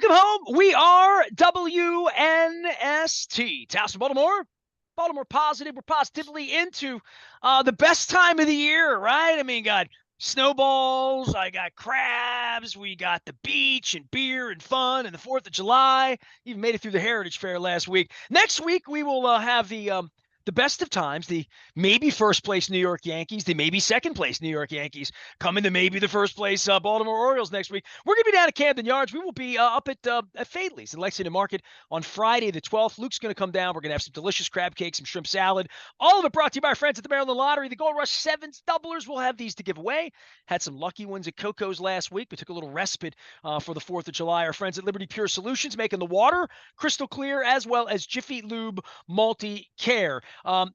Welcome home. We are WNST. Towson, Baltimore. Baltimore positive. We're positively into the best time of the year, right? I mean, got snowballs. I got crabs. We got the beach and beer and fun and the 4th of July. Even made it through the Heritage Fair last week. Next week, we will have the best of times, the maybe first place New York Yankees, the maybe second place New York Yankees coming to maybe the first place Baltimore Orioles next week. We're going to be down at Camden Yards. We will be up at Fadley's in Lexington Market on Friday the 12th. Luke's going to come down. We're going to have some delicious crab cake, some shrimp salad. All of it brought to you by our friends at the Maryland Lottery. The Gold Rush Sevens doublers. We'll have these to give away. Had some lucky ones at Coco's last week. We took a little respite for the 4th of July. Our friends at Liberty Pure Solutions making the water crystal clear, as well as Jiffy Lube Multi-Care.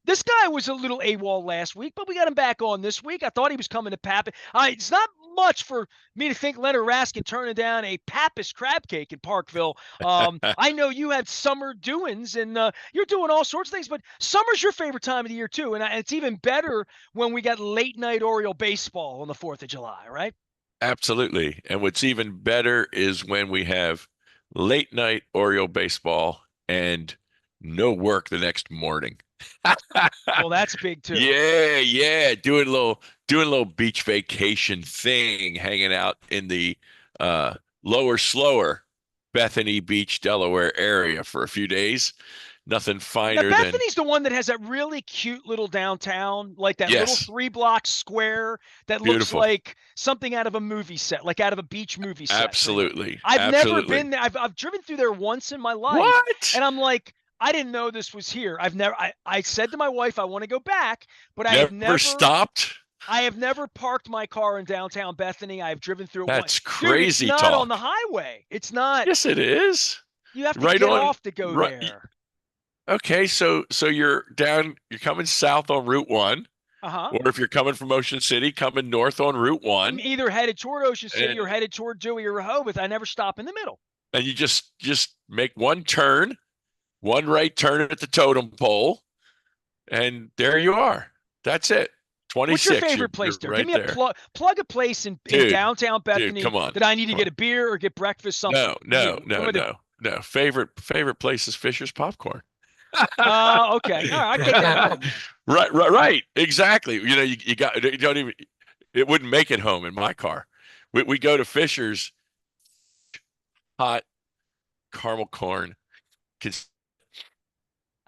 This guy was a little AWOL last week, but we got him back on this week. I thought he was coming to Pappas. It's not much for me to think Leonard Raskin turning down a Pappas crab cake in Parkville. I know you had summer doings, and you're doing all sorts of things, but summer's your favorite time of the year, too. And it's even better when we got late-night Oriole baseball on the 4th of July, right? Absolutely. And what's even better is when we have late night Oriole baseball and no work the next morning. Well, that's big too. Yeah. Doing a little beach vacation thing, hanging out in the lower, slower Bethany Beach, Delaware area for a few days. Nothing finer now, than Bethany's the one that has that really cute little downtown, like that little yes, 3-block square that looks beautiful. like something out of a movie set, like out of a beach movie set. Absolutely. I've never Absolutely. been there. I've driven through there once in my life, What? and I'm like, I didn't know this was here. I said to my wife, I want to go back, but Never stopped? I have never parked my car in downtown Bethany. I have driven through it once. That's Dude, it's crazy not on talk. the highway. It's not. Yes, it is. You have to Right get on. off to go Right. there. Okay, so you're coming south on Route 1, Uh-huh. or if you're coming from Ocean City, coming north on Route I'm 1, either headed toward Ocean City and or headed toward Dewey or Rehoboth. I never stop in the middle. you just make one turn, one right turn at the totem pole, and there you are. That's it. What's your 26. favorite place You're there? Give right me a there. plug a place in Dude, downtown Bethany come on. that I need to Come on. get a beer or get breakfast, something. No, Give no, me, what no, am I doing? no, no. Favorite place is Fisher's Popcorn. Okay. All right, I take that home. Right. Exactly. You don't even, it wouldn't make it home in my car. We go to Fisher's, hot caramel corn.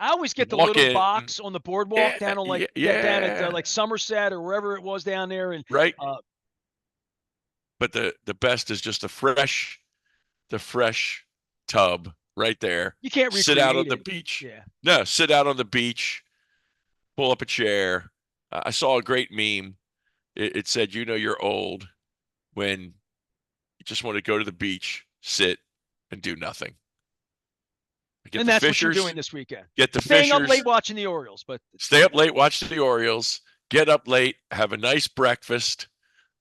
I always get the Walk little in. box on the boardwalk Yeah, down on down at like Somerset or wherever it was down there, and right. uh, But the best is just the fresh tub right there. you can't Sit out on recreate the it. beach. Yeah. No, sit out on the beach, pull up a chair. I saw a great meme. It said, you're old when you just want to go to the beach, sit, and do nothing. Get And the that's what you're Fishers, doing this weekend. get the Staying up late Fishers, watching the Orioles, but stay up late, watch the Orioles, get up late, have a nice breakfast,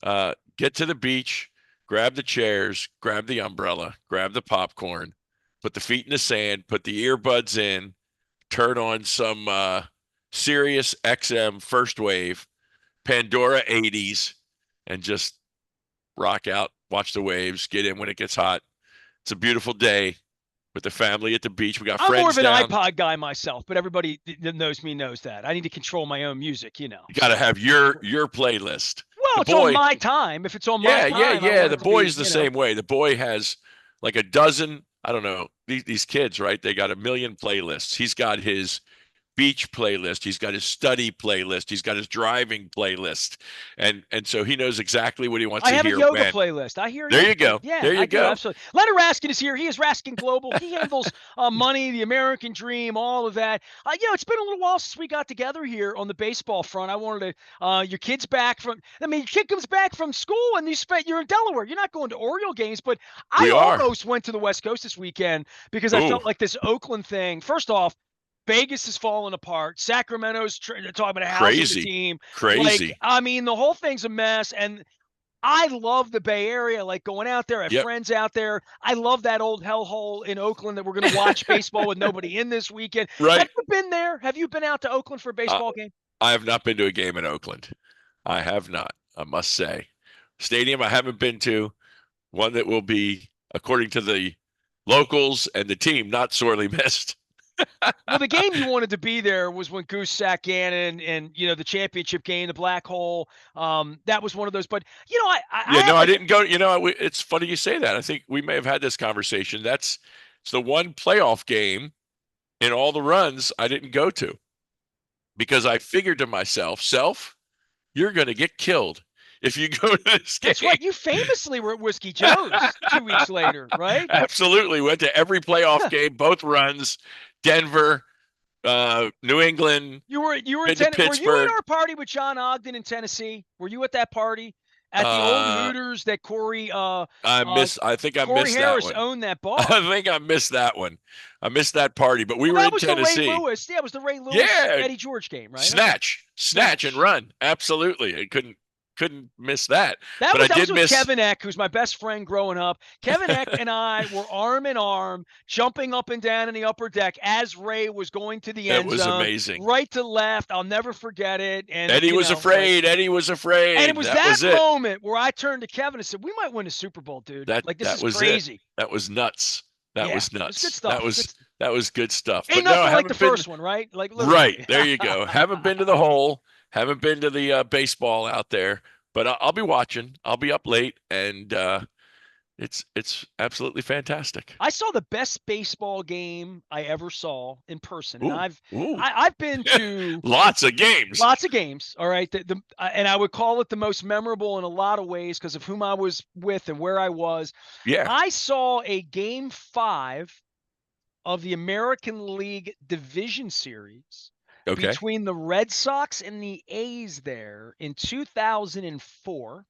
get to the beach, grab the chairs, grab the umbrella, grab the popcorn, put the feet in the sand, put the earbuds in, turn on some Sirius XM first wave, Pandora 80s, and just rock out, watch the waves, get in when it gets hot. It's a beautiful day with the family at the beach. We got I'm more friends of an down. iPod guy myself. But everybody that knows me knows that I need to control my own music. You got to So have your playlist. well, The it's on boy, my time. If it's on my yeah, time, I want The it to be. boy's the same way. The boy has like a dozen. I don't know these kids, right? They got a million playlists. He's got his beach playlist. He's got his study playlist. He's got his driving playlist, and so he knows exactly what he wants I to have a hear yoga when. playlist. I hear There yoga you go. playlist. Yeah, There you I do. go. Absolutely. Leonard Raskin is here. He is Raskin Global. He handles money, the American dream, all of that. It's been a little while since we got together here on the baseball front. I wanted to, your kid's back from, your kid comes back from school and you're in Delaware. You're not going to Oriole games, but I We are. almost went to the West Coast this weekend because I Ooh, felt like this Oakland thing. First off, Vegas is falling apart. Sacramento's talking about housing the crazy, team. crazy. The whole thing's a mess. And I love the Bay Area, like going out there. I have Yep. friends out there. I love that old hellhole in Oakland that we're going to watch baseball with nobody in this weekend. Right. Have you been there? Have you been out to Oakland for a baseball game? I have not been to a game in Oakland. I have not, I must say. Stadium I haven't been to. One that will be, according to the locals and the team not sorely missed. Well, the game you wanted to be there was when Goose sacked Gannon and the championship game, the black hole. That was one of those. But I Yeah, had no, I like didn't go. It's funny you say that. I think we may have had this conversation. It's the one playoff game in all the runs I didn't go to because I figured to myself, you're going to get killed if you go to this game. That's right. You famously were at Whiskey Joe's 2 weeks later, right? Absolutely. Went to every playoff game, both runs, Denver, New England, You were in been to Were you at Pittsburgh. our party with John Ogden in Tennessee? Were you at that party at the old Uh, Hooters that I think I Corey missed that Harris one. owned that I bar? think I missed that one. I missed that party, but we Well, were that in was the Ray Tennessee. Lewis. Yeah, it was the Ray Lewis Yeah, Eddie George game, right? Okay. snatch and run. Absolutely. I couldn't miss that. But I That did was with miss. Kevin Eck, who's my best friend growing up. Kevin Eck and I were arm in arm, jumping up and down in the upper deck as Ray was going to the It end was zone, amazing. right to left. I'll never forget it. And Eddie was afraid. Eddie was afraid. And it was that moment where I turned to Kevin and said, "We might win a Super Bowl, dude. This that is was crazy." It. That was nuts. That was nuts. It's good stuff. That was good stuff. Ain't But no, nothing I like the haven't been. first one, right? Like literally. Right. There you go. Haven't been to the hole. Haven't been to the baseball out there. But I'll be watching. I'll be up late, and it's absolutely fantastic. I saw the best baseball game I ever saw in person, and Ooh. I've been to lots of games. All right, and I would call it the most memorable in a lot of ways because of whom I was with and where I was. Yeah. I saw a Game 5 of the American League Division Series between the Red Sox and the A's there in 2004.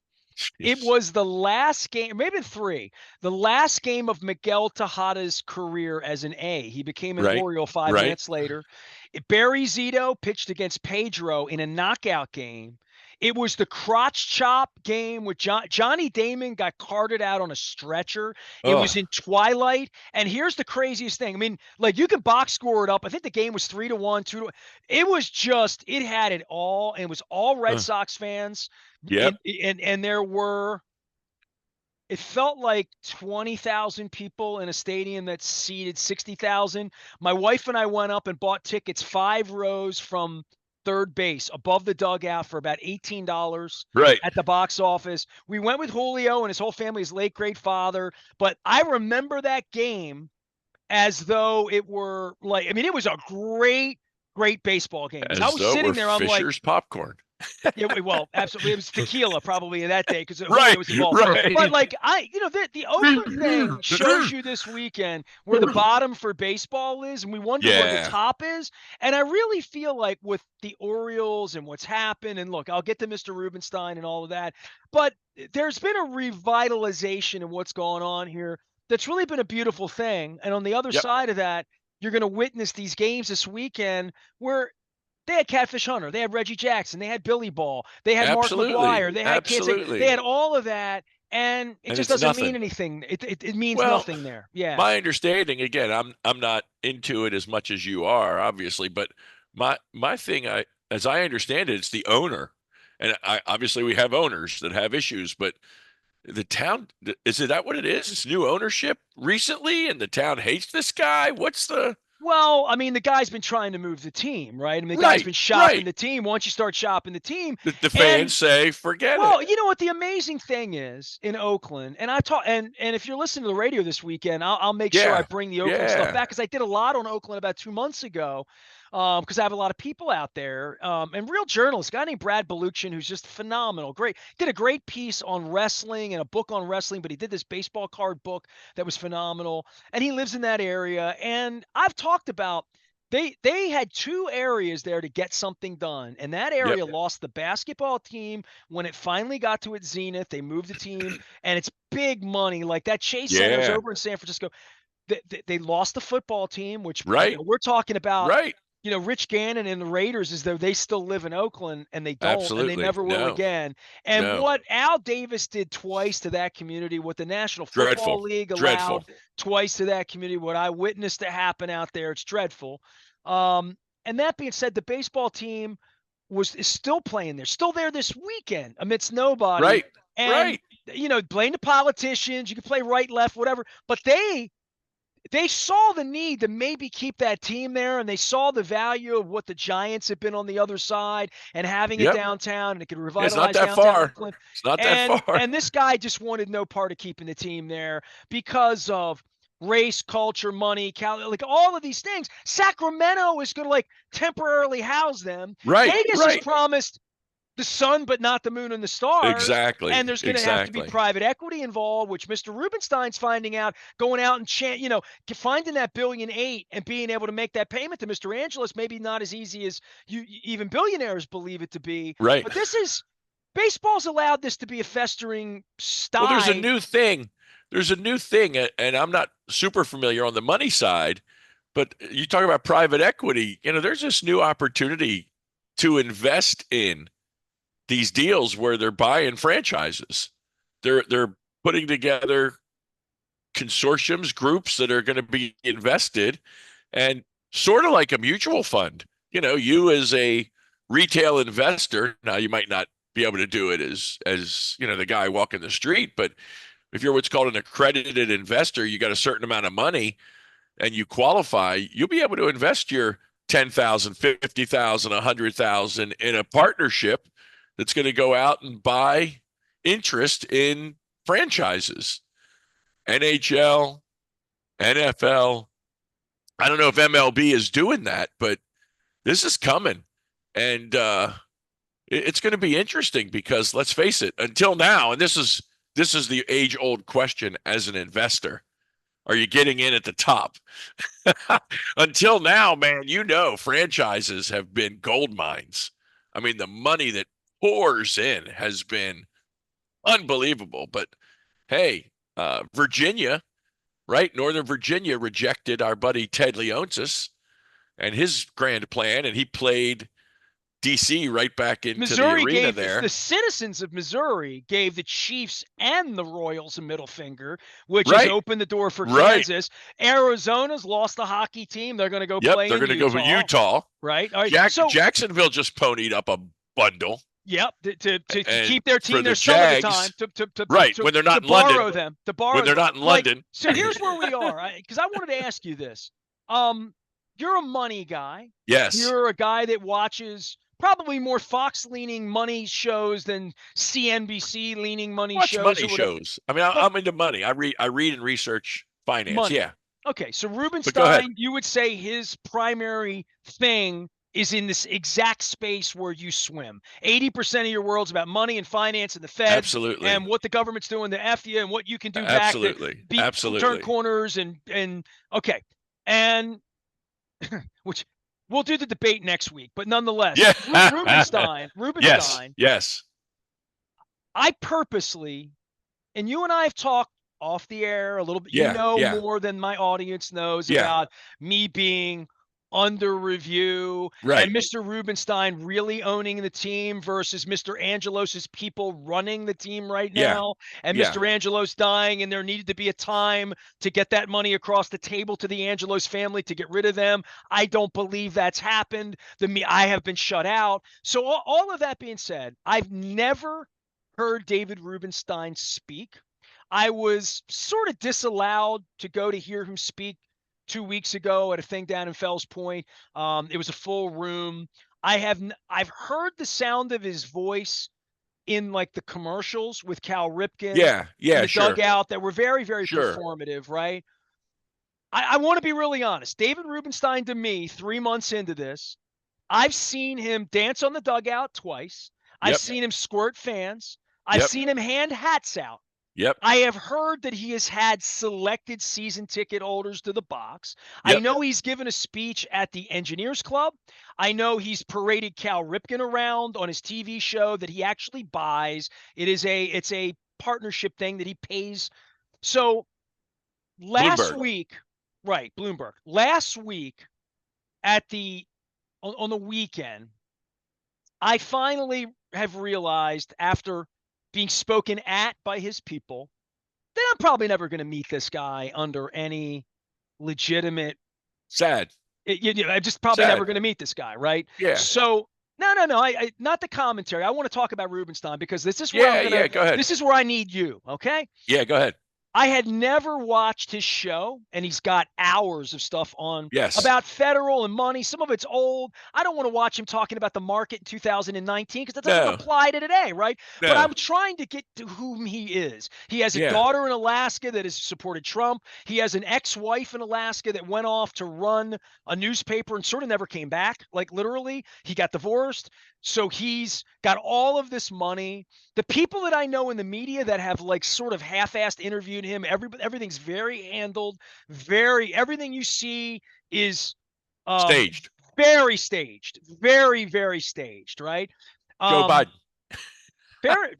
It was the last game, maybe 3, the last game of Miguel Tejada's career as an A. He became an Oriole 5 minutes later. Barry Zito pitched against Pedro in a knockout game. It was the crotch chop game with Johnny Damon got carted out on a stretcher. It was in twilight. And here's the craziest thing. I mean, like you can box score it up. I think the game was 3-1, 2-1. It was just, it had it all. And it was all Red Sox fans. Yep. And there were, it felt like 20,000 people in a stadium that seated 60,000. My wife and I went up and bought tickets 5 rows from third base above the dugout for about $18 at the box office. We went with Julio and his whole family, his late great father. But I remember that game as though it were like, I mean, it was a great baseball game. As I was sitting there, I'm Fisher's like, popcorn. Yeah, well, absolutely. It was tequila probably in that day because it was involved. Right. But like the Oakland thing shows you this weekend where the bottom for baseball is, and we wonder where the top is. And I really feel like with the Orioles and what's happened, and look, I'll get to Mr. Rubenstein and all of that, but there's been a revitalization in what's going on here that's really been a beautiful thing. And on the other side of that, you're going to witness these games this weekend where they had Catfish Hunter, they had Reggie Jackson, they had Billy Ball, they had Mark McGuire, they had Kansas, they had all of that, and it just doesn't mean anything. It means nothing there. Yeah. My understanding, again, I'm not into it as much as you are, obviously, but my thing, as I understand it, it's the owner, and obviously we have owners that have issues, but the town, is that what it is? It's new ownership recently, and the town hates this guy. What's the? Well, I mean, the guy's been trying to move the team, right? I mean, the guy's been shopping the team. Once you start shopping the team, the fans say, forget it. Well, you know what the amazing thing is in Oakland, and I talk, and if you're listening to the radio this weekend, I'll make sure I bring the Oakland stuff back because I did a lot on Oakland about 2 months ago. Because I have a lot of people out there, and real journalists. A guy named Brad Baluchin, who's just phenomenal. Great, did a great piece on wrestling and a book on wrestling, but he did this baseball card book that was phenomenal. And he lives in that area. And I've talked about they had 2 areas there to get something done, and that area lost the basketball team when it finally got to its zenith. They moved the team, and it's big money like that. Chase Center's over in San Francisco. They lost the football team, which we're talking about. Rich Gannon and the Raiders as though they still live in Oakland, and they don't, and they never will again. And what Al Davis did twice to that community, what the National Football League allowed twice to that community, what I witnessed to happen out there, it's dreadful. And that being said, the baseball team is still playing there, still there this weekend amidst nobody. And, blame the politicians. You can play right, left, whatever. But they they saw the need to maybe keep that team there, and they saw the value of what the Giants have been on the other side and having it Yep. downtown, and it could Yeah, it's not revitalize that downtown far. Oakland. It's not that And far. and this guy just wanted no part of keeping the team there because of race, culture, money, like all of these things. Sacramento is going to like temporarily house them. Right, Vegas has right. promised the sun, but not the moon and the stars. Exactly. And there's going to have to be Exactly. private equity involved, which Mr. Rubenstein's finding out, going out and finding that $1.8 billion and being able to make that payment to Mr. Angelos, maybe not as easy as even billionaires believe it to be. Right. But baseball's allowed this to be a festering Well, there's a sty. new thing. There's a new thing, and I'm not super familiar on the money side, but you talk about private equity. There's this new opportunity to invest in these deals where they're buying franchises. They're putting together consortiums, groups that are going to be invested, and sort of like a mutual fund. You as a retail investor, now you might not be able to do it as the guy walking the street, but if you're what's called an accredited investor, you got a certain amount of money and you qualify, you'll be able to invest your 10,000, 50,000, 100,000 in a partnership that's going to go out and buy interest in franchises. NHL, NFL. I don't know if MLB is doing that, but this is coming. And it's going to be interesting because let's face it, until now, and this is the age-old question as an investor. Are you getting in at the top? Until now, man, franchises have been gold mines. I mean, the money that pours in has been unbelievable. But hey, Virginia, right? Northern Virginia rejected our buddy Ted Leonsis and his grand plan, and he played DC right back into Missouri the arena gave there. the citizens of Missouri gave the Chiefs and the Royals a middle finger, which has opened the door for Kansas. Arizona's lost the hockey team. They're going to go play in Utah. They're going to go for Utah. Right. All right. Jacksonville just ponied up a bundle. Yep, to keep their team there some Jags, of the time. When they're not in London. When they're not in London. So here's where we are, because I wanted to ask you this. You're a money guy. Yes. You're a guy that watches probably more Fox-leaning money shows than CNBC-leaning money shows. Money shows. I mean, I'm into money. I read and research finance. Money. Yeah. Okay, so Rubenstein, you would say his primary thing is in this exact space where you swim. 80% of your world's about money and finance and the Fed. Absolutely. And what the government's doing to F you and what you can do Absolutely. back to turn corners and okay. And which we'll do the debate next week, but nonetheless, yeah. Rubenstein. Yes. I purposely, and you and I have talked off the air a little bit. More than my audience knows about me being under review and Mr. Rubenstein really owning the team versus Mr. Angelos's people running the team right now, and Mr. Angelos dying, and there needed to be a time to get that money across the table to the Angelos family to get rid of them. I don't believe that's happened. I have been shut out. So all of that being said, I've never heard David Rubenstein speak. I was sort of disallowed to go to hear him speak 2 weeks ago at a thing down in Fells Point. It was a full room. I've heard the sound of his voice in like the commercials with Cal Ripken. The dugout that were very, very performative, right? I want to be really honest. David Rubenstein, to me, 3 months into this, I've seen him dance on the dugout twice. I've seen him squirt fans. I've seen him hand hats out. I have heard that he has had selected season ticket holders to the box. I know he's given a speech at the Engineers Club. I know he's paraded Cal Ripken around on his TV show that he actually buys. It's a partnership thing that he pays. So last week, Bloomberg. Last week on the weekend, I finally have realized after being spoken at by his people, then I'm probably never going to meet this guy under any legitimate. Sad. I'm just probably never going to meet this guy, right? Yeah. So no. I not the commentary. I want to talk about Rubenstein because this is where go ahead. This is where I need you. Okay. Yeah, go ahead. I had never watched his show, and he's got hours of stuff on Yes. about federal and money. Some of it's old. I don't want to watch him talking about the market in 2019 because that doesn't No. apply to today, right? But No. I'm trying to get to whom he is. He has a Yeah. daughter in Alaska that has supported Trump. He has an ex-wife in Alaska that went off to run a newspaper and sort of never came back. Like literally, he got divorced. So he's got all of this money. The people that I know in the media that have like sort of half-assed interviewed him, everything's very handled, everything you see is um Staged. very staged, very staged, right? Joe Um Biden. fair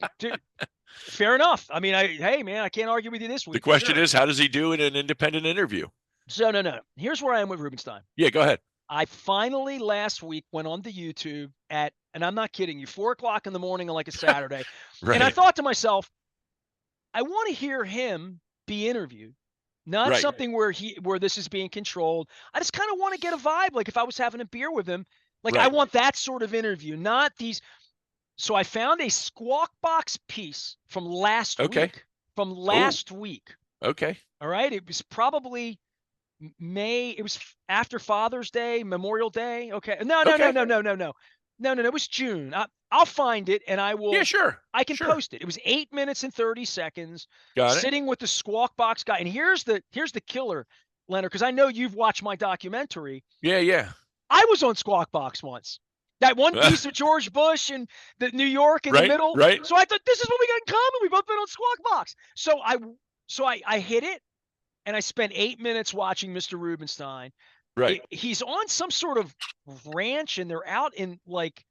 fair enough. I mean, hey man, I can't argue with you this The week for question sure. is, how does he do in an independent interview? So no. Here's where I am with Rubenstein. Yeah, go ahead. I finally last week went on to YouTube at, and I'm not kidding you, 4 o'clock in the morning on like a Saturday. And I Right. thought to myself, I want to hear him be interviewed, not Right. something where this is being controlled. I just kind of want to get a vibe, like if I was having a beer with him, like I Right. want that sort of interview, not these. So I found a Squawk Box piece from last Okay. week. From Oh, last week. okay. All right. It was probably May. It was after Father's Day, Memorial Day. Okay. No. Okay. It was June. I'll find it and Yeah, sure. I can Sure. post it. It was 8 minutes and 30 seconds Got it. sitting with the Squawk Box guy. And here's the killer, Leonard, because I know you've watched my documentary. Yeah, yeah. I was on Squawk Box once. That one piece of George Bush and the New York in the Right, middle. right. So I thought this is what we got in common. We've both been on Squawk Box. So I hit it and I spent 8 minutes watching Mr. Rubenstein. Right. He's on some sort of ranch and they're out in like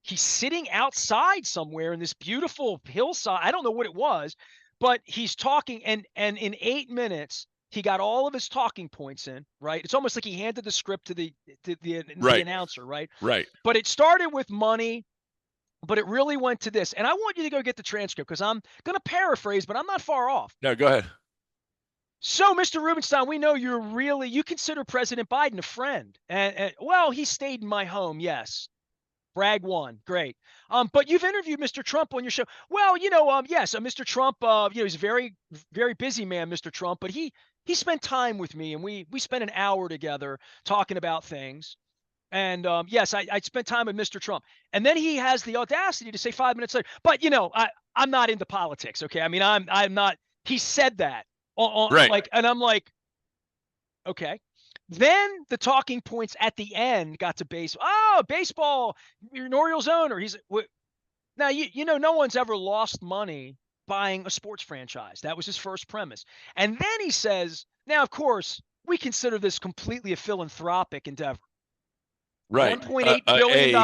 he's sitting outside somewhere in this beautiful hillside. I don't know what it was, but he's talking and in 8 minutes he got all of his talking points in, right? It's almost like he handed the script to the Right. announcer, right? Right. But it started with money, but it really went to this. And I want you to go get the transcript because I'm going to paraphrase, but I'm not far off. No, go ahead. So, Mr. Rubenstein, we know you consider President Biden a friend. And well, he stayed in my home, yes. Brag one, great. But you've interviewed Mr. Trump on your show. Well, yes, Mr. Trump, he's a very, very busy man, Mr. Trump, but he spent time with me and we spent an hour together talking about things. And yes, I spent time with Mr. Trump. And then he has the audacity to say 5 minutes later, but I'm not into politics. Okay. I mean, I'm not, he said that Right. and I'm like, okay. Then the talking points at the end got to baseball. Oh, baseball! You're an Orioles owner. He's now no one's ever lost money buying a sports franchise. That was his first premise. And then he says, now of course we consider this completely a philanthropic endeavor. Right. $1.8 billion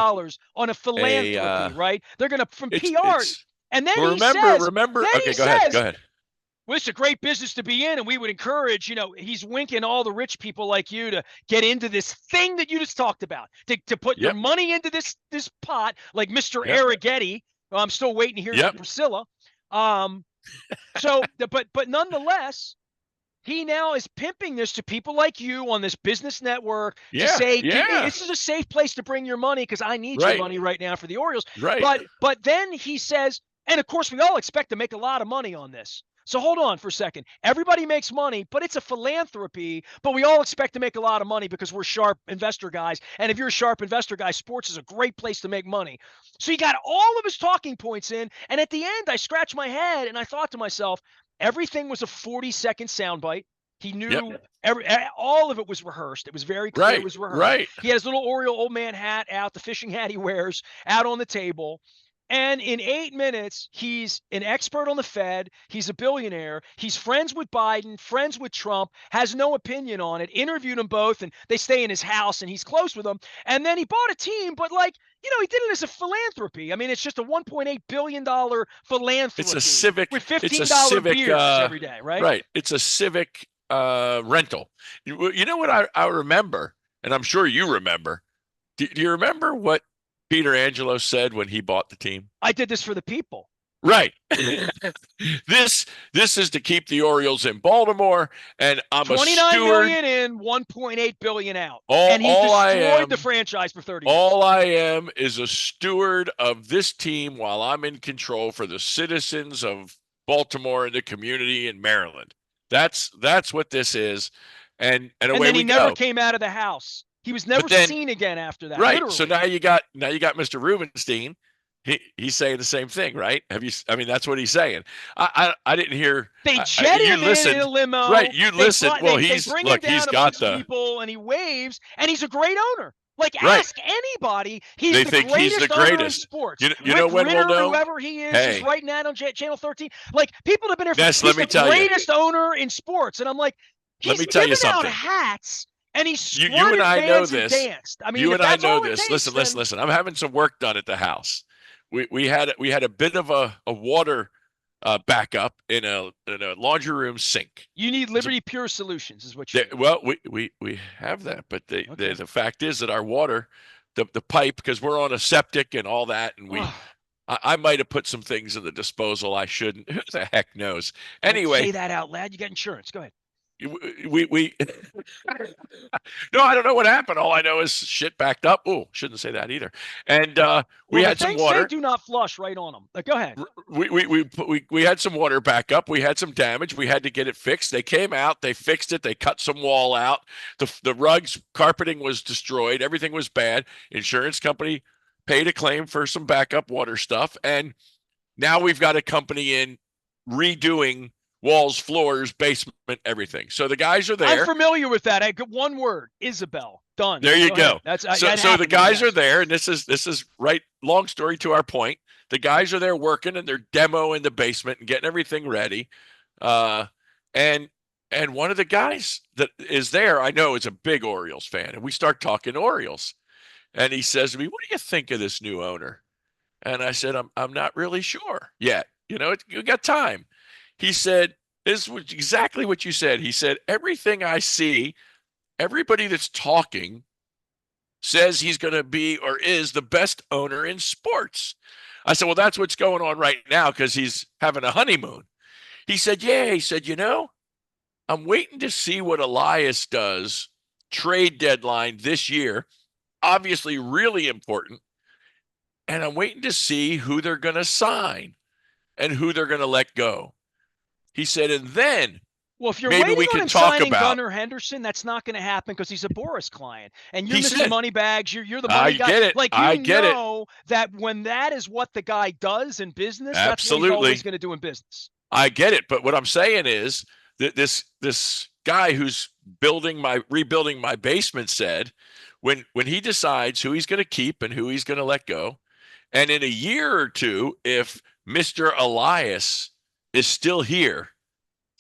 on a philanthropy, right? They're gonna from PR, it's and then well, he says, okay, go ahead. Go ahead. well, it's a great business to be in, and we would encourage, he's winking all the rich people like you to get into this thing that you just talked about, to put your Yep. money into this pot, like Mr. Yep. Arroghetti. I'm still waiting to hear Yep. from Priscilla. But nonetheless, he now is pimping this to people like you on this business network to say, this is a safe place to bring your money because I need your money right now for the Orioles. Right. But then he says, and of course we all expect to make a lot of money on this. So hold on for a second. Everybody makes money, but it's a philanthropy, but we all expect to make a lot of money because we're sharp investor guys. And if you're a sharp investor guy, sports is a great place to make money. So he got all of his talking points in. And at the end, I scratched my head and I thought to myself, everything was a 40-second soundbite. He knew all of it was rehearsed. It was very clear it was rehearsed. Right. He had his little Oriole old man hat out, the fishing hat he wears, out on the table. And in 8 minutes, he's an expert on the Fed. He's a billionaire. He's friends with Biden, friends with Trump, has no opinion on it, interviewed them both, and they stay in his house, and he's close with them. And then he bought a team, but he did it as a philanthropy. I mean, it's just a $1.8 billion philanthropy. It's a civic. With $15 beers every day, right? Right. It's a civic rental. You know what I remember, and I'm sure you remember. Do you remember what Peter Angelo said when he bought the team? I did this for the people. Right. This is to keep the Orioles in Baltimore, and I'm a 29 steward. million in, 1.8 billion out. All, and he all destroyed the franchise for 30 years. All I am is a steward of this team while I'm in control for the citizens of Baltimore and the community in Maryland. That's what this is, and And away then he we never go. came out of the house. He was But never then, seen again after that. right, so Literally. now you got Mr. Rubenstein. He's saying the same thing, right? Have you? I mean, that's what he's saying. I didn't hear. They jet You him in a listened, right? limo. You They listened. fly. Well, They bring him he's down amongst got the people, and he waves. And he's a great owner. Like, right. ask anybody. He's They the think he's the greatest owner in greatest. sports. You Rick know when we'll Ritter, know? whoever he is, who's Hey, writing that on Channel 13. Like, people have been here for. Ness, He's let me the tell you. greatest owner in sports, and I'm like, Let he's me tell you giving out something. hats, and he You and squirted I know fans and this. danced. I mean, You if and I that's know all it this. takes, then Listen. I'm having some work done at the house. We had a bit of a water backup in a laundry room sink. you need Liberty Pure Solutions, is what you need. Well, we have that, but the fact is that our water, the pipe, because we're on a septic and all that, and I might have put some things in the disposal I shouldn't. Who the heck knows? Don't Anyway, say that out loud. You got insurance. Go ahead. we no, I don't know what happened. All I know is shit backed up. Oh, shouldn't say that either. And we Well, the had some things say water. do not flush right on them. Go ahead. We had some water back up. We had some damage. We had to get it fixed. They came out. They fixed it. They cut some wall out. The rugs, carpeting was destroyed. Everything was bad. Insurance company paid a claim for some backup water stuff, and now we've got a company in redoing walls, floors, basement, everything. So the guys are there. I'm familiar with that. I got one word: Isabel. Done. There you go. That's so the guys are there, and this is right. Long story to our point. The guys are there working, and they're demoing the basement and getting everything ready. And one of the guys that is there, I know, is a big Orioles fan, and we start talking Orioles, and he says to me, "What do you think of this new owner?" And I said, I'm not really sure yet. You know, you got time. He said, this was exactly what you said. He said, everything I see, everybody that's talking says he's going to be or is the best owner in sports. I said, well, that's what's going on right now because he's having a honeymoon. He said, yeah. He said, you know, I'm waiting to see what Elias does trade deadline this year. Obviously, really important. And I'm waiting to see who they're going to sign and who they're going to let go. He said, and then well, if you're maybe waiting we on can him talk signing about Gunnar Henderson, that's not going to happen because he's a Boris client, and you're Mr. said, Moneybags. You're the I money guy. get it. Like, I get it. That when that is what the guy does in business, Absolutely. that's what he's always going to do in business. I get it, but what I'm saying is that this guy who's rebuilding my basement said, when he decides who he's going to keep and who he's going to let go, and in a year or two, if Mr. Elias is still here,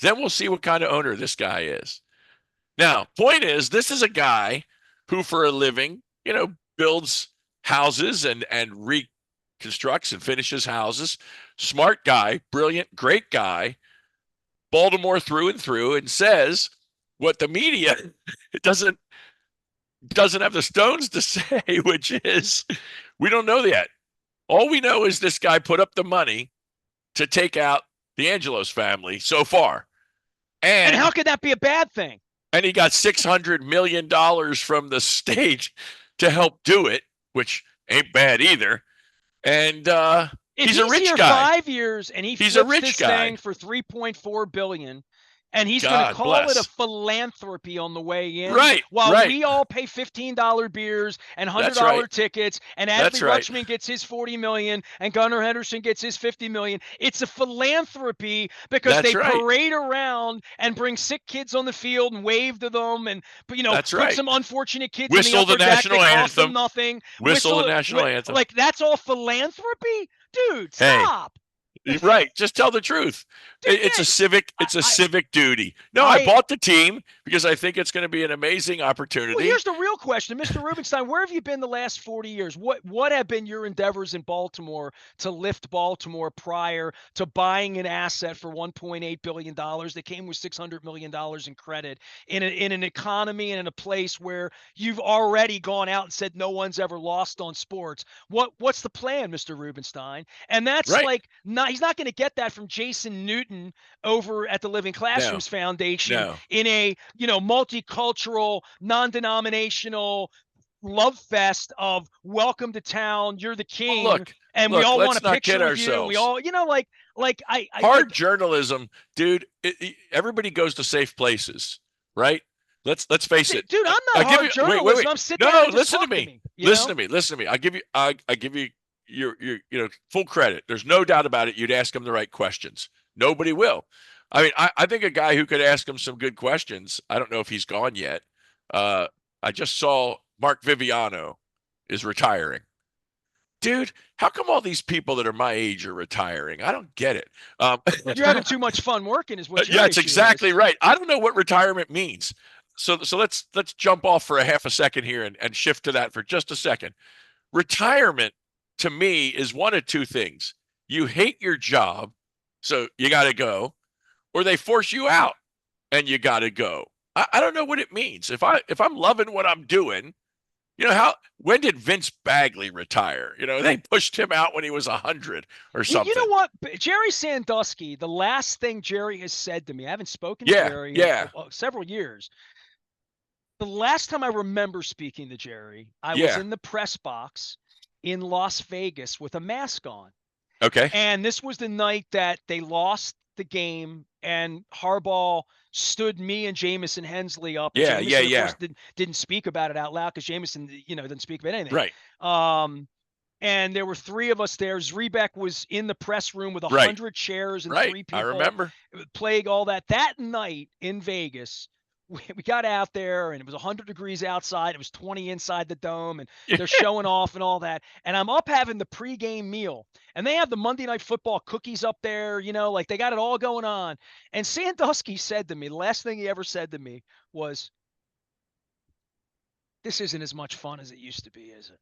then we'll see what kind of owner this guy is. Now, point is, this is a guy who, for a living, you know, builds houses and reconstructs and finishes houses. Smart guy, brilliant, great guy, Baltimore through and through, and says what the media doesn't have the stones to say, which is we don't know yet. All we know is this guy put up the money to take out the Angelos family so far. And how could that be a bad thing? And he got $600 million from the state to help do it, which ain't bad either. And he's a rich guy. 5 years and he's a rich this guy thing for $3.4 billion. And he's going to call it a philanthropy on the way in. Right. While we all pay $15 beers and $100 tickets, and Adley Rutschman gets his $40 million and Gunnar Henderson gets his $50 million. It's a philanthropy because they parade around and bring sick kids on the field and wave to them and, you know, put some unfortunate kids in the upper deck that cost them nothing. Whistle the national anthem. Like, that's all philanthropy? Dude, stop. Right. Just tell the truth. Dude, it's a civic duty. No, I bought the team because I think it's going to be an amazing opportunity. Well, here's the real question, Mr. Rubenstein. Where have you been the last 40 years? What have been your endeavors in Baltimore to lift Baltimore prior to buying an asset for $1.8 billion that came with $600 million in credit in an economy and in a place where you've already gone out and said no one's ever lost on sports? What's the plan, Mr. Rubenstein? And that's he's not going to get that from Jason Newton over at the Living Classrooms Foundation in a multicultural, non-denominational, love fest of welcome to town, you're the Well, king, and we look, all want let's a not picture kid with you, and we ourselves. all, I Hard like, journalism, dude. Everybody goes to safe places, right? Let's face it. dude, I'm I not give hard you wait. journalism. I'm sit down No, and just listen to talk to me. me, you Listen know? to me. Listen to me. I give you your full credit. There's no doubt about it. You'd ask him the right questions. Nobody will. I mean, I think a guy who could ask him some good questions. I don't know if he's gone yet. Uh, I just saw Mark Viviano is retiring. Dude, how come all these people that are my age are retiring? I don't get it. You're having too much fun working is what your yeah, it's issue exactly is. right. I don't know what retirement means. So let's jump off for a half a second here and shift to that for just a second. Retirement to me is one of two things. You hate your job, so you got to go, or they force you out and you got to go. I don't know what it means. If I'm loving what I'm doing, how when did Vince Bagley retire? They pushed him out when he was 100 or You something. know what? Jerry Sandusky, the last thing Jerry has said to me, I haven't spoken to Yeah, Jerry in yeah, several years. The last time I remember speaking to Jerry, I was yeah. in the press box in Las Vegas with a mask on. Okay. And this was the night that they lost the game, and Harbaugh stood me and Jamison Hensley up. And Yeah, yeah, Jamison, of yeah. course, didn't speak about it out loud because Jamison, didn't speak about anything. Right, Um, and there were three of us there. Zrebeck was in the press room with right, 100 chairs and right. three I people, remember. plague all that. That night in Vegas, we got out there and it was 100 degrees outside. It was 20 inside the dome, and they're showing off and all that. And I'm up having the pregame meal, and they have the Monday Night Football cookies up there, like they got it all going on. And Sandusky said to me, the last thing he ever said to me was, "This isn't as much fun as it used to be, is it?"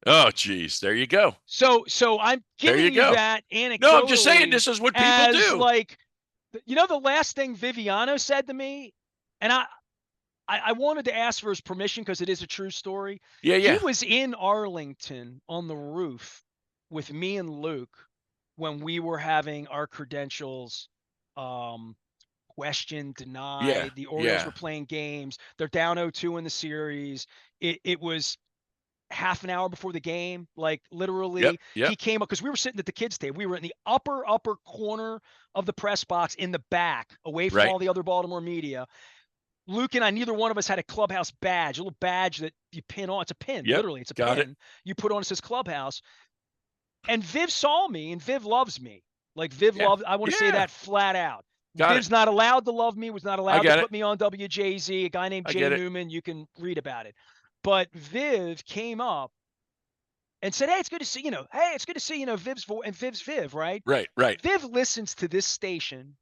Oh, geez. There you go. So I'm There you giving you go. that No, I'm just saying anecdotally this is what people as do. like, the last thing Viviano said to me, and I wanted to ask for his permission because it is a true story. Yeah, He yeah, was in Arlington on the roof with me and Luke when we were having our credentials questioned, yeah, denied. The Orioles yeah. were playing games. They're down 0-2 in the series. It was half an hour before the game, like Yep, literally. yep. He came up because we were sitting at the kids' table. We were in the upper corner of the press box in the back, away from Right. all the other Baltimore media. Luke and I, neither one of us had a clubhouse badge, a little badge that you pin on. It's a pin, Yep. literally. It's a Got it. pin you put on. It says clubhouse. And Viv saw me, and Viv loves me. Like Viv Yeah. loved. I want to say Yeah. that flat out. Got it. Viv's not allowed to love me. Was not I allowed to get it. put me on WJZ. A guy named I Jay get it. Newman. You can read about it. But Viv came up and said, "Hey, it's good to see Hey, it's good to see Viv's voice, and Viv's Viv, right? Right, right. Viv listens to this station.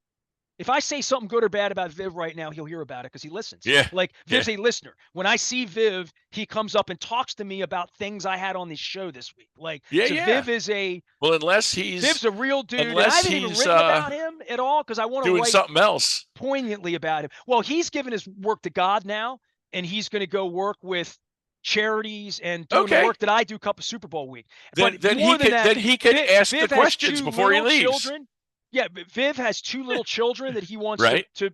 If I say something good or bad about Viv right now, he'll hear about it because he listens. Yeah. Like Yeah. Viv's a listener. When I see Viv, he comes up and talks to me about things I had on this show this week. Like, Yeah, so yeah. Well, Viv's a real dude, and I unless haven't even he's written about him at all because I want to doing write something else. poignantly about him. Well, he's given his work to God now, and he's going to go work with charities and doing the Okay. work that I do Super Bowl week. Then But then he more than could that, then he could ask the Viv has questions two before he little leaves. children. Yeah, but Viv has two little children that he wants Right? to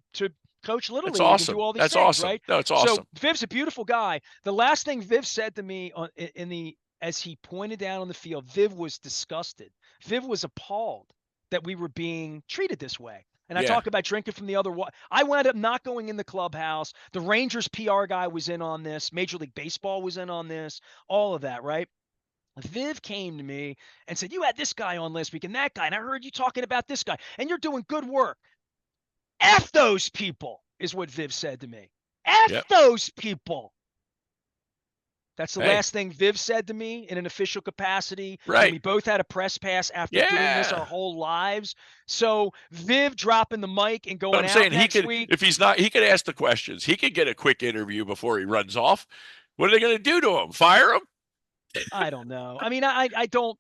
coach Little That's League and do awesome. all these That's things, awesome. right? No, it's So awesome. Viv's a beautiful guy. The last thing Viv said to me as he pointed down on the field, Viv was disgusted. Viv was appalled that we were being treated this way. And I Yeah. talk about drinking from the other water. I wound up not going in the clubhouse. The Rangers PR guy was in on this. Major League Baseball was in on this. All of that, right? Viv came to me and said, "You had this guy on last week and that guy, and I heard you talking about this guy, and you're doing good work." F those people is what Viv said to me. F Yep. those people. That's the Hey. last thing Viv said to me in an official capacity. And Right. we both had a press pass after doing this Yeah. our whole lives. So Viv dropping the mic and But going I'm out saying he next could, week. if he's not, he could ask the questions. He could get a quick interview before he runs off. What are they going to do to him? Fire him? I don't know. I mean, I don't.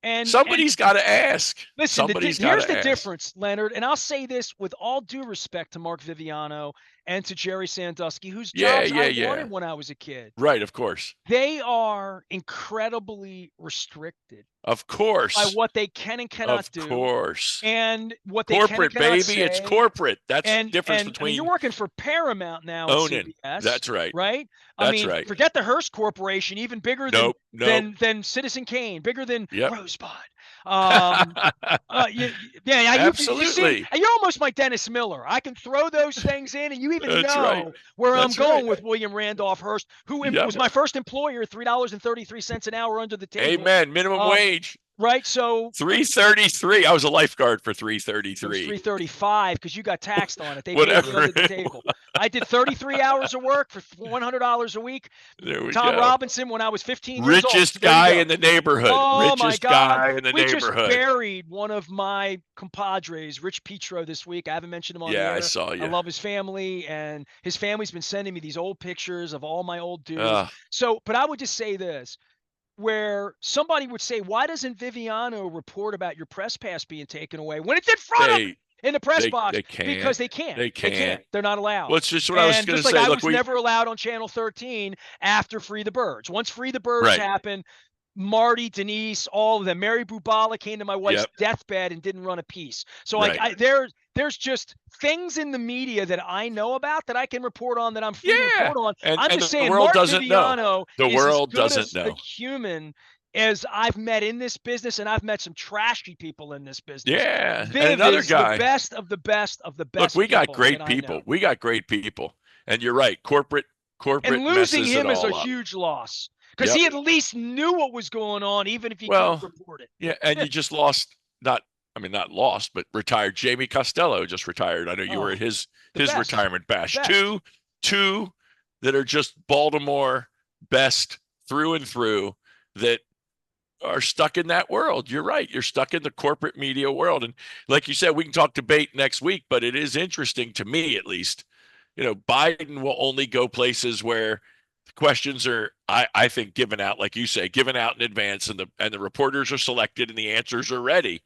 And Somebody's got to ask. listen, Somebody's got here's to the ask. difference, Leonard, and I'll say this with all due respect to Mark Viviano and to Jerry Sandusky, whose Yeah, jobs I yeah, yeah. wanted when I was a kid. Right, of course. They are incredibly restricted Of by course. what they can and cannot Of do course. and what they can and Corporate, cannot baby. It's say. corporate. That's the difference And I mean, you're between working for Paramount now at owning. CBS, That's right. right? I That's mean, right. forget the Hearst Corporation, even bigger than Nope. Nope. Citizen Kane, bigger than Yep. Rosebud. You see, Absolutely. you're almost like Dennis Miller. I can throw those things in, and you even That's right. know where I'm That's right. going with William Randolph Hearst, who Yep. was my first employer, $3.33 an hour under the table. Amen. Minimum wage. Right. So 333. I was a lifeguard for it was 333. 335 because you got taxed on it. They paid you Whatever. under the table. I did 33 hours of work for $100 a week. There we Tom go. Robinson, when I was 15 years old. Richest There you guy go. in the neighborhood. Oh my Richest God. guy in the We just neighborhood. buried one of my compadres, Rich Petro, this week. I haven't mentioned him on the Yeah, air. I saw you. I love his family, and his family's been sending me these old pictures of all my old dudes. Uh, So, but I would just say this, where somebody would say, why doesn't Viviano report about your press pass being taken away when it's in front of in the press box? they can't. Because they can't. They can't. They're not allowed. Well, it's just what I was And going to just like say. I Look, was never allowed on Channel 13 after Free the Birds. Once Free the Birds Right. happened, Marty, Denise, all of them. Mary Bubala came to my wife's Yep. deathbed and didn't run a piece. So Right. like there's just things in the media that I know about that I can report on, that I'm free to Yeah. report on. And, I'm and just the saying, world Mark doesn't know. Viviano The is world as good doesn't as know. a human as I've met in this business, and I've met some trashy people in this business. Yeah. Viv And another is guy. the best of the best of the best. Look, we got people great that I know. people. We got great people. And you're right. Corporate And losing messes him it is a all up. huge loss, because Yep. he at least knew what was going on, even if he Well, couldn't report it. Yeah, and you just lost not lost, but retired. Jamie Costello just retired. I know you were at his best. retirement bash. The best. Two that are just Baltimore best through and through, that are stuck in that world. You're right. You're stuck in the corporate media world. And like you said, we can talk debate next week, but it is interesting to me, at least. You know, Biden will only go places where the questions are, I think, given out, like you say, given out in advance, and the reporters are selected and the answers are ready.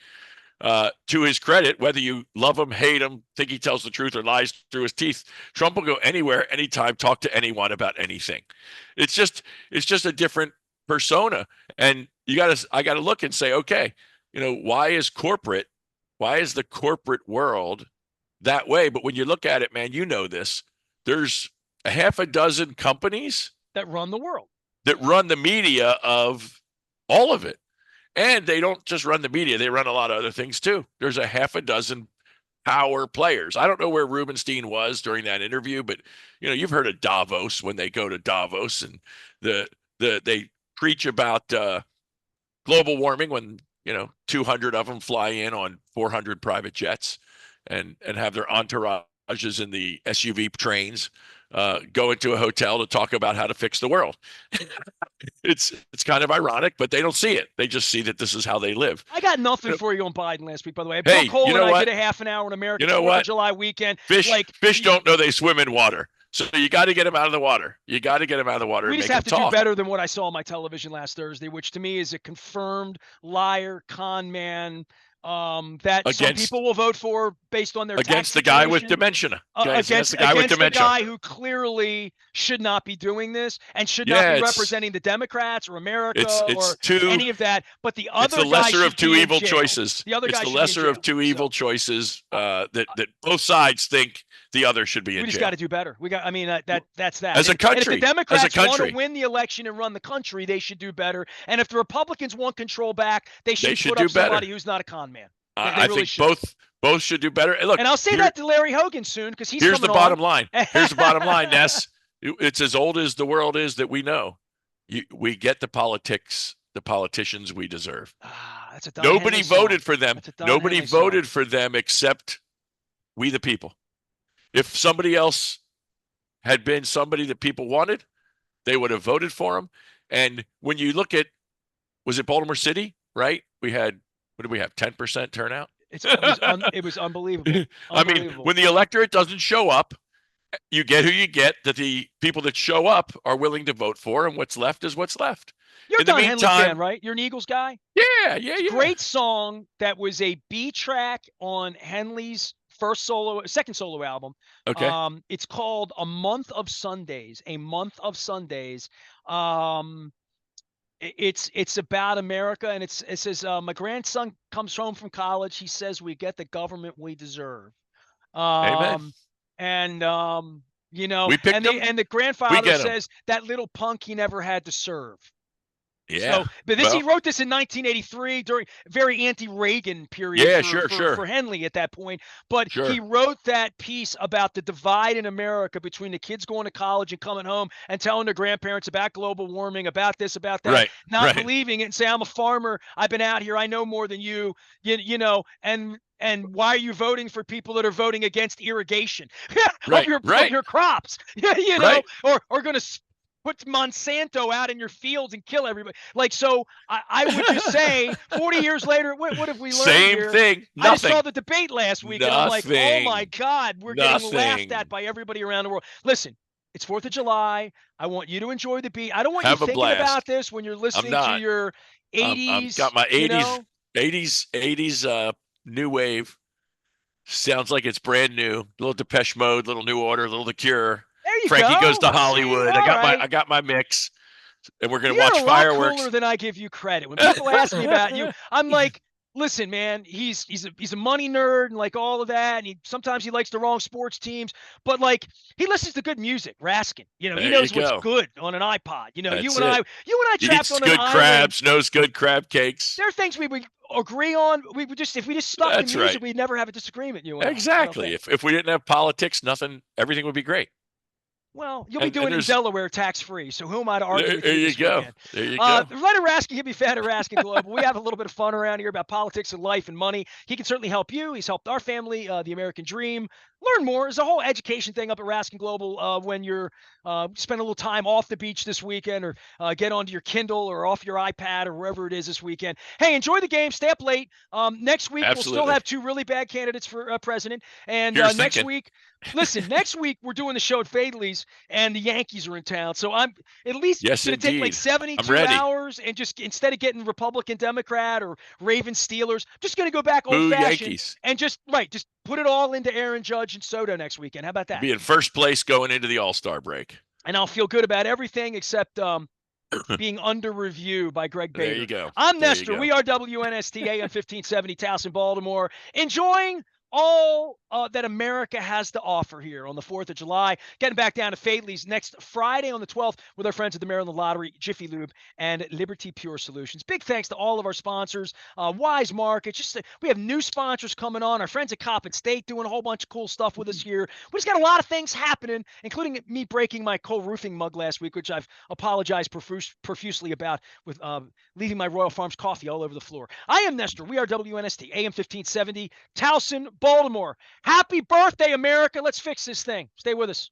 To his credit, whether you love him, hate him, think he tells the truth or lies through his teeth, Trump will go anywhere, anytime, talk to anyone about anything. It's just a different persona. And I gotta look and say, okay, why is the corporate world that way? But when you look at it, man, this, there's a half a dozen companies that run the world, that run the media of all of it. And they don't just run the media, they run a lot of other things too. There's a half a dozen power players. I don't know where Rubenstein was during that interview, but you've heard of Davos, when they go to Davos and they preach about global warming when 200 of them fly in on 400 private jets and have their entourages in the SUV trains go into a hotel to talk about how to fix the world. It's kind of ironic, but they don't see it. They just see that this is how they live. I got nothing for you on Biden last week, by the way. Hey, Buck Hole you know and I what? did a half an hour in America. You know what? July weekend. Fish don't know they swim in water. So you got to get them out of the water. You got to get them out of the water. We and just make have to them talk. do better than what I saw on my television last Thursday, which to me is a confirmed liar, con man, that some people will vote for based on their against tax the guy with situation. dementia. Against the guy with dementia. the guy who clearly should not be doing this and should not be representing the Democrats or America or any of that. But the other it's the lesser of two evil jail. choices. The other guy it's the lesser of two evil choices that both sides think the other should be in jail. We just got to do better. That's that. As a country, and if the Democrats want to win the election and run the country, they should do better. And if the Republicans want control back, they should put up somebody who's not a con man. I think both should do better. And look, and I'll say that to Larry Hogan soon, because he's here's the bottom line. Here's the bottom line, Ness. It's as old as the world is that we know. We get the politicians we deserve. That's a Nobody voted for them. Nobody voted for them except we the people. If somebody else had been somebody that people wanted, they would have voted for him. And when you look at, was it Baltimore City, right? We had, what did we have, 10% turnout? It was unbelievable. I mean, when the electorate doesn't show up, you get who you get, that the people that show up are willing to vote for, and what's left is what's left. You're a In the Don Henley fan, meantime, right? You're an Eagles guy? yeah, yeah, yeah. Great song that was a B track on Henley's second solo album. Okay. It's called A Month of Sundays. A Month of Sundays. Um, it's about America, and it says my grandson comes home from college. He says we get the government we deserve. Amen. And you know, We picked them. and the We grandfather get them. says that little punk he never had to serve. Yeah. So, but he wrote this in 1983 during very anti-Reagan period Yeah, for Henley at that point. But Sure. he wrote that piece about the divide in America between the kids going to college and coming home and telling their grandparents about global warming, about this, about that, Right. not Right. believing it, and say, I'm a farmer. I've been out here. I know more than you, you know, and why are you voting for people that are voting against irrigation Right. of your crops? You know, Right. or going to put Monsanto out in your fields and kill everybody. Like, so I would just say 40 years later, what have we learned Same here? thing. I just Nothing. saw the debate last week, and I'm like, oh my God, we're getting laughed at by everybody around the world. Listen, it's 4th of July. I want you to enjoy the beat. I don't want Have you a thinking blast. about this when you're listening to your 80s. I've got my 80s, you know? 80s new wave. Sounds like it's brand new. A little Depeche Mode, little New Order, a little The Cure. There you Frankie go. Goes to Hollywood. See, I got my mix, and we're gonna You're watch a lot fireworks. cooler than I give you credit. When people ask me about you, I'm like, listen, man, he's a money nerd and like all of that, and sometimes he likes the wrong sports teams, but like he listens to good music. Raskin, you know, he knows what's good on an iPod. You know, you and I trapped on an island. Crabs, knows good crab cakes. There are things we would agree on. We would just, if we just stuck to music, we'd never have a disagreement. You and exactly. If we didn't have politics, everything would be great. Well, you'll be doing it in Delaware tax-free, so who am I to argue with you this weekend? There you go. Leonard Raskin can be fan of Raskin Global. We have a little bit of fun around here about politics and life and money. He can certainly help you. He's helped our family, the American Dream. Learn more. There's a whole education thing up at Raskin Global when you're spend a little time off the beach this weekend, or get onto your Kindle or off your iPad or wherever it is this weekend. Hey, enjoy the game. Stay up late. Next week, we'll still have 2 really bad candidates for president. And next week, next week we're doing the show at Fadley's, and the Yankees are in town. So I'm at least going to take like 72 hours, and just instead of getting Republican, Democrat, or Ravens, Steelers, just going to go back old-fashioned and just put it all into Aaron Judge and Soto next weekend. How about that? Be in first place going into the All-Star break. And I'll feel good about everything except being under review by Greg Bader. There you go. I'm Nestor. We are WNST AM 1570 Towson, Baltimore. Enjoying all that America has to offer here on the 4th of July. Getting back down to Fadley's next Friday on the 12th with our friends at the Maryland Lottery, Jiffy Lube, and Liberty Pure Solutions. Big thanks to all of our sponsors, Wise Market. We have new sponsors coming on. Our friends at Coppin State doing a whole bunch of cool stuff with us here. We just got a lot of things happening, including me breaking my Cole Roofing mug last week, which I've apologized profusely about, with leaving my Royal Farms coffee all over the floor. I am Nestor. We are WNST AM 1570 Towson, Baltimore. Happy birthday, America. Let's fix this thing. Stay with us.